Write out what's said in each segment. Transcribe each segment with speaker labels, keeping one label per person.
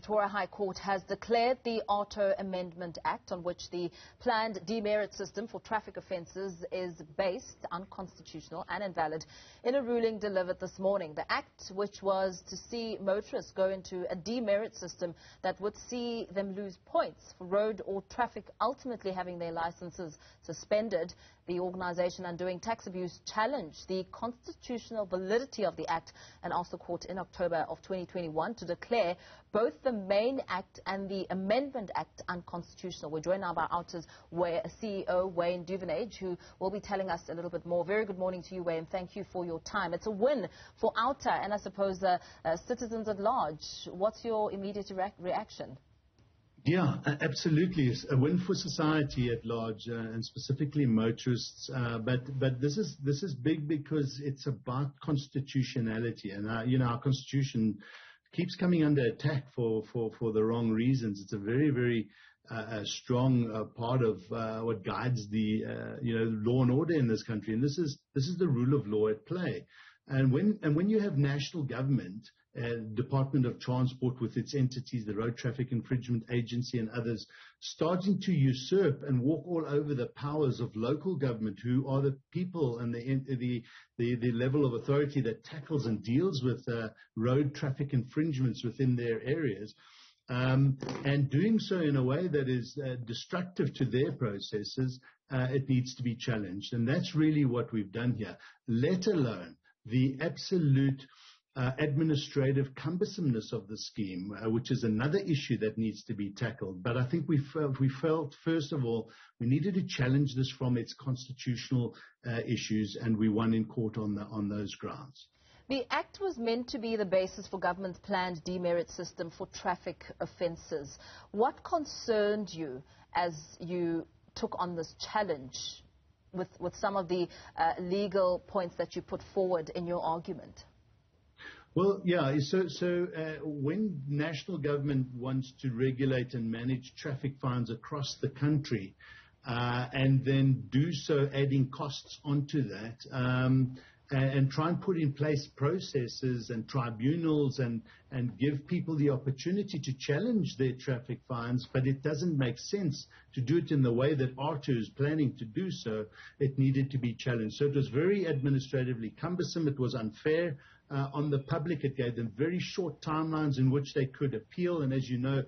Speaker 1: Pretoria High Court has declared the Aarto Amendment Act, on which the planned demerit system for traffic offences is based, unconstitutional and invalid, in a ruling delivered this morning. The act, which was to see motorists go into a demerit system that would see them lose points for road or traffic, ultimately having their licences suspended. The organisation Undoing Tax Abuse challenged the constitutional validity of the act and asked the court in October of 2021 to declare both the main act and the Amendment Act unconstitutional. We're joined now by OUTA's CEO, Wayne Duvenhage, who will be telling us a little bit more. Very good morning to you, Wayne. Thank you for your time. It's a win for OUTA and I suppose citizens at large. What's your immediate reaction?
Speaker 2: Yeah, absolutely. It's a win for society at large and specifically motorists. But this is big because it's about constitutionality, and our constitution keeps coming under attack for the wrong reasons. It's a very strong part of what guides the law and order in this country, and this is the rule of law at play. And when you have national government, Department of Transport with its entities, the Road Traffic Infringement Agency and others, starting to usurp and walk all over the powers of local government, who are the people and the level of authority that tackles and deals with road traffic infringements within their areas, and doing so in a way that is destructive to their processes, it needs to be challenged. And that's really what we've done here, let alone the absolute administrative cumbersomeness of the scheme, which is another issue that needs to be tackled. But I think we felt, first of all, we needed to challenge this from its constitutional issues, and we won in court on those grounds.
Speaker 1: The act was meant to be the basis for government's planned demerit system for traffic offences. What concerned you as you took on this challenge with some of the legal points that you put forward in your argument?
Speaker 2: Well, yeah, so when national government wants to regulate and manage traffic fines across the country, and then do so adding costs onto that, and try and put in place processes and tribunals and give people the opportunity to challenge their traffic fines, but it doesn't make sense to do it in the way that Aarto is planning to do so. It needed to be challenged. So it was very administratively cumbersome. It was unfair on the public. It gave them very short timelines in which they could appeal. And as you know,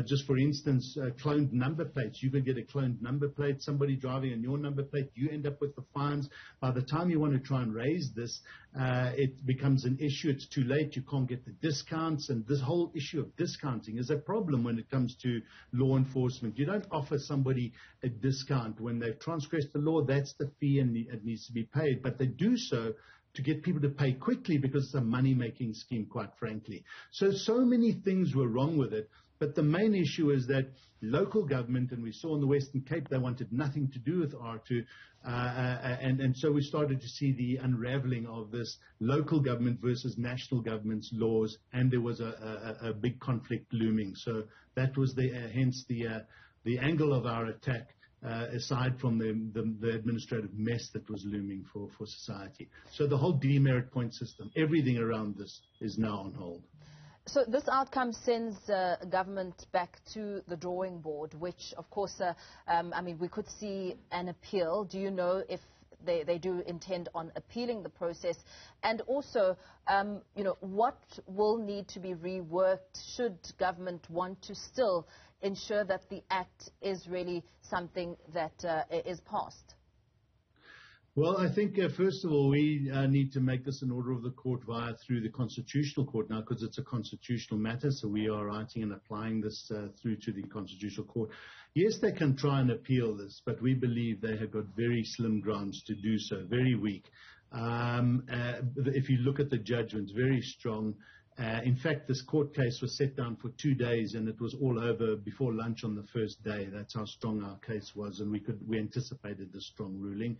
Speaker 2: just for instance, cloned number plates. You could get a cloned number plate, somebody driving on your number plate, you end up with the fines. By the time you want to try and raise this, it becomes an issue. It's too late. You can't get the discounts. And this whole issue of discounting is a problem when it comes to law enforcement. You don't offer somebody a discount when they've transgressed the law. That's the fee, and it needs to be paid. But they do so to get people to pay quickly because it's a money-making scheme, quite frankly. So many things were wrong with it. But the main issue is that local government, and we saw in the Western Cape, they wanted nothing to do with Aarto, and so we started to see the unraveling of this local government versus national government's laws, and there was a big conflict looming. So that was hence the angle of our attack, aside from the administrative mess that was looming for society. So the whole demerit point system, everything around this is now on hold.
Speaker 1: So this outcome sends government back to the drawing board, which, of course, we could see an appeal. Do you know if they do intend on appealing the process? And also, what will need to be reworked should government want to still ensure that the act is really something that is passed?
Speaker 2: Well, I think, first of all, we need to make this an order of the court through the Constitutional Court now, because it's a constitutional matter. So we are writing and applying this through to the Constitutional Court. Yes, they can try and appeal this, but we believe they have got very slim grounds to do so, very weak. If you look at the judgments, very strong. In fact, this court case was set down for 2 days, and it was all over before lunch on the first day. That's how strong our case was, and we anticipated the strong ruling.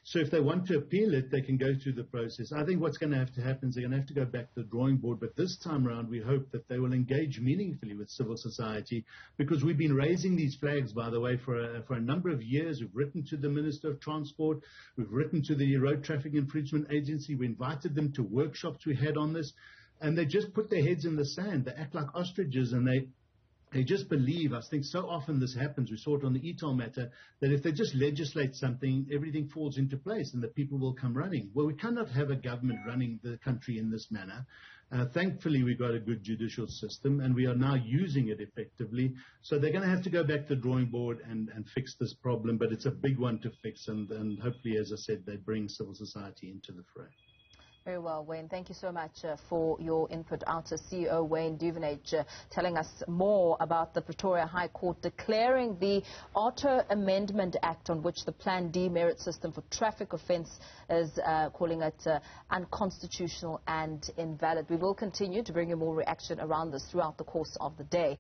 Speaker 2: So if they want to appeal it, they can go through the process. I think what's going to have to happen is they're going to have to go back to the drawing board. But this time around, we hope that they will engage meaningfully with civil society, because we've been raising these flags, by the way, for a number of years. We've written to the Minister of Transport. We've written to the Road Traffic Infringement Agency. We invited them to workshops we had on this. and they just put their heads in the sand. They act like ostriches, and they just believe, I think so often this happens, we saw it on the ETOL matter, that if they just legislate something, everything falls into place and the people will come running. Well, we cannot have a government running the country in this manner. Thankfully, we've got a good judicial system, and we are now using it effectively. So they're going to have to go back to the drawing board and fix this problem, but it's a big one to fix, and hopefully, as I said, they bring civil society into the fray.
Speaker 1: Very well, Wayne. Thank you so much for your input. Aarto CEO Wayne Duvenhage telling us more about the Pretoria High Court declaring the Aarto Amendment Act, on which the planned demerit system for traffic offence is calling it unconstitutional and invalid. We will continue to bring you more reaction around this throughout the course of the day.